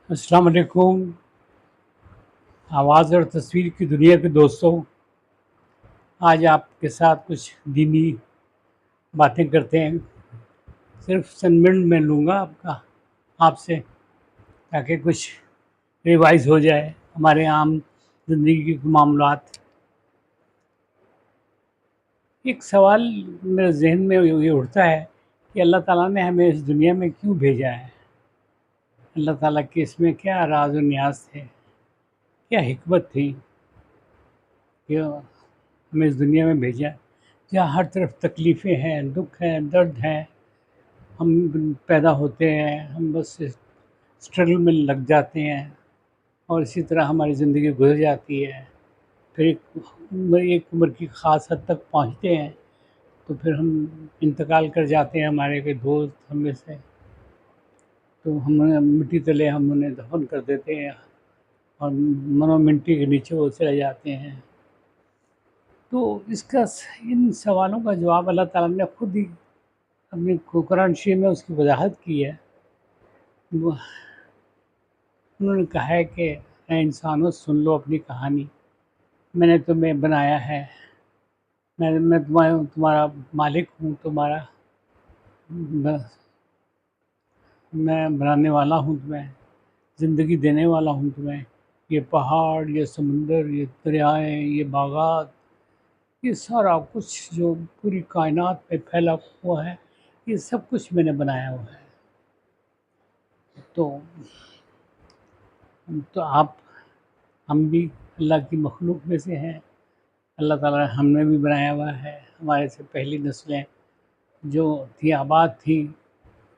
السلام علیکم. آواز اور تصویر کی دنیا کے دوستوں، آج آپ کے ساتھ کچھ دینی باتیں کرتے ہیں. صرف چند منٹ میں لوں گا آپ سے، تاکہ کچھ ریوائز ہو جائے ہمارے عام زندگی کے معاملات. ایک سوال میرے ذہن میں یہ اٹھتا ہے کہ اللہ تعالیٰ نے ہمیں اس دنیا میں کیوں بھیجا ہے؟ اللہ تعالیٰ کے اس میں کیا راز و نیاز تھے، کیا حکمت تھی کہ ہمیں اس دنیا میں بھیجا، جہاں ہر طرف تکلیفیں ہیں، دکھ ہیں، درد ہیں. ہم پیدا ہوتے ہیں، ہم بس اسٹرگل میں لگ جاتے ہیں، اور اسی طرح ہماری زندگی گزر جاتی ہے. پھر ایک عمر کی خاص حد تک پہنچتے ہیں تو پھر ہم انتقال کر جاتے ہیں. ہمارے کوئی دوست ہم میں سے، تو ہم مٹی تلے ہم انہیں دفن کر دیتے ہیں، اور منو منٹی کے نیچے وہ چلے جاتے ہیں. تو ان سوالوں کا جواب اللہ تعالیٰ نے خود ہی اپنی قرآن شریف میں اس کی وضاحت کی ہے. وہ انہوں نے کہا ہے کہ اے انسانوں، سن لو اپنی کہانی. میں نے تمہیں بنایا ہے، میں تمہارا مالک ہوں، میں بنانے والا ہوں تمہیں، زندگی دینے والا ہوں تمہیں. یہ پہاڑ، یہ سمندر، یہ دریائیں، یہ باغات، یہ سارا کچھ جو پوری کائنات میں پھیلا ہوا ہے، یہ سب کچھ میں نے بنایا ہوا ہے. تو آپ، ہم بھی اللہ کی مخلوق میں سے ہیں. اللہ تعالیٰ نے ہم نے بھی بنایا ہوا ہے. ہمارے سے پہلی نسلیں جو تھی، آباد تھیں،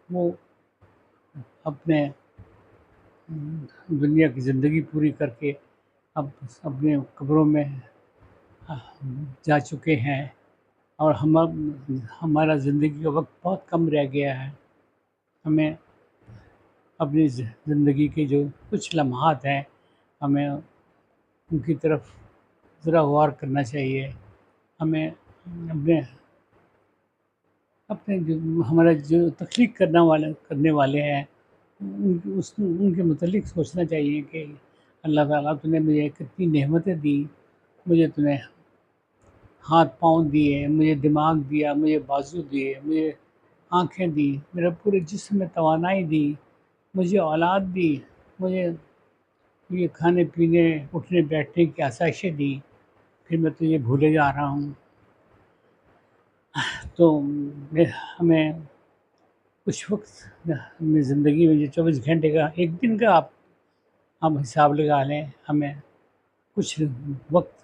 وہ اپنے دنیا کی زندگی پوری کر کے اب اپنے قبروں میں جا چکے ہیں. اور ہمارا زندگی کا وقت بہت کم رہ گیا ہے. ہمیں اپنی زندگی کے جو کچھ لمحات ہیں، ہمیں ان کی طرف ذرا غور کرنا چاہیے. ہمیں اپنے ہمارا جو تخلیق کرنے والے ہیں، ان کے متعلق سوچنا چاہیے کہ اللہ تعالیٰ تو نے مجھے کتنی نعمتیں دی. مجھے تو نے ہاتھ پاؤں دیے، مجھے دماغ دیا، مجھے بازو دیے، مجھے آنکھیں دی، میرے پورے جسم میں توانائی دی، مجھے اولاد دی، مجھے یہ کھانے پینے، اٹھنے بیٹھنے کی آسائشیں دی. پھر میں تو یہ بھولے جا رہا ہوں. تو ہمیں کچھ وقت اپنی زندگی میں، جو 24 گھنٹے کا ایک دن کا آپ حساب لگا لیں، ہمیں کچھ وقت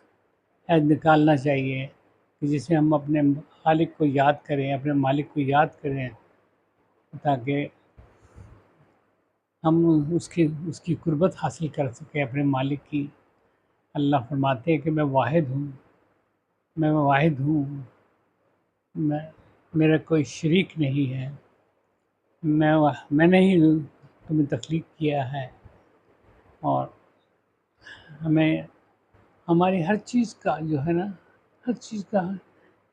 نکالنا چاہیے کہ جس میں ہم اپنے خالق کو یاد کریں، اپنے مالک کو یاد کریں، تاکہ ہم اس کی قربت حاصل کر سکیں اپنے مالک کی. اللہ فرماتے ہیں کہ میں واحد ہوں، میرا کوئی شریک نہیں ہے. میں نے ہی تمہیں تخلیق کیا ہے. اور ہمیں ہماری ہر چیز کا جو ہے نا، ہر چیز کا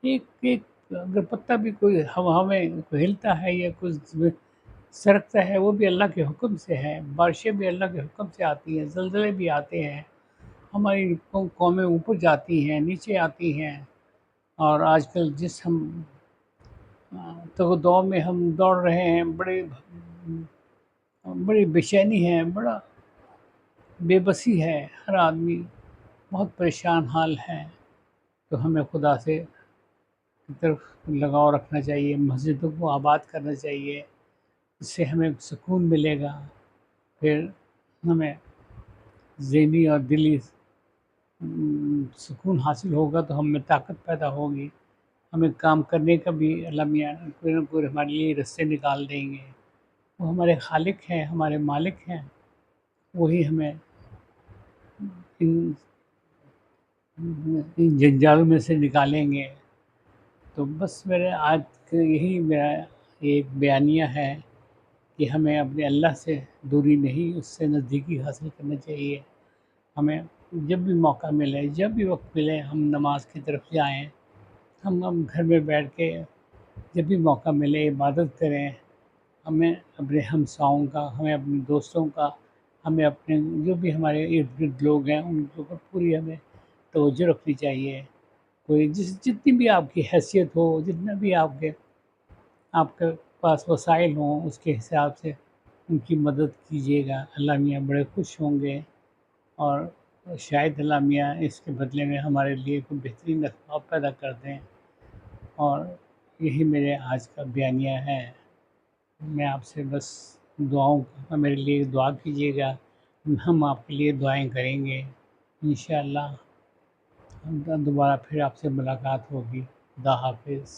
ایک ایک اگر پتہ بھی کوئی ہوا میں ہلتا ہے یا کچھ سرکتا ہے، وہ بھی اللہ کے حکم سے ہے. بارشیں بھی اللہ کے حکم سے آتی ہیں، زلزلے بھی آتے ہیں، ہماری قومیں اوپر جاتی ہیں، نیچے آتی ہیں. اور آج کل جس تو دور میں ہم دوڑ رہے ہیں، بڑی بے چینی ہے، بڑا بے بسی ہے، ہر آدمی بہت پریشان حال ہے. تو ہمیں خدا سے کی طرف لگاؤ رکھنا چاہیے، مسجدوں کو آباد کرنا چاہیے. اس سے ہمیں سکون ملے گا. پھر ہمیں ذہنی اور دلی سکون حاصل ہوگا، تو ہم میں طاقت پیدا ہوگی. ہمیں کام کرنے کا بھی اللہ میاں کوئی نہ کوئی ہمارے لیے رستے نکال دیں گے. وہ ہمارے خالق ہیں، ہمارے مالک ہیں. وہی ہمیں ان جنجالوں میں سے نکالیں گے. تو بس آج یہی میرا ایک بیانیہ ہے کہ ہمیں اپنے اللہ سے دوری نہیں، اس سے نزدیکی حاصل کرنا چاہیے. ہمیں جب بھی موقع ملے، جب بھی وقت ملے، ہم نماز کی طرف جائیں. ہم گھر میں بیٹھ کے جب بھی موقع ملے عبادت کریں. ہمیں اپنے ہمساؤں کا، ہمیں اپنے دوستوں کا، ہمیں اپنے جو بھی ہمارے ارد گرد لوگ ہیں ان کے اوپر پوری ہمیں توجہ رکھنی چاہیے. کوئی جتنی بھی آپ کی حیثیت ہو، جتنا بھی آپ کے پاس وسائل ہوں، اس کے حساب سے ان کی مدد کیجیے گا. اللہ میاں بڑے خوش ہوں گے، اور شاید اللہ میاں اس کے بدلے میں ہمارے لیے کوئی بہترین اسباب پیدا کر دیں. اور یہی میرے آج کا بیانیہ ہے. میں آپ سے بس دعاؤں کا میرے لیے دعا کیجیے گا، ہم آپ کے لیے دعائیں کریں گے. انشاءاللہ دوبارہ پھر آپ سے ملاقات ہوگی. خدا حافظ.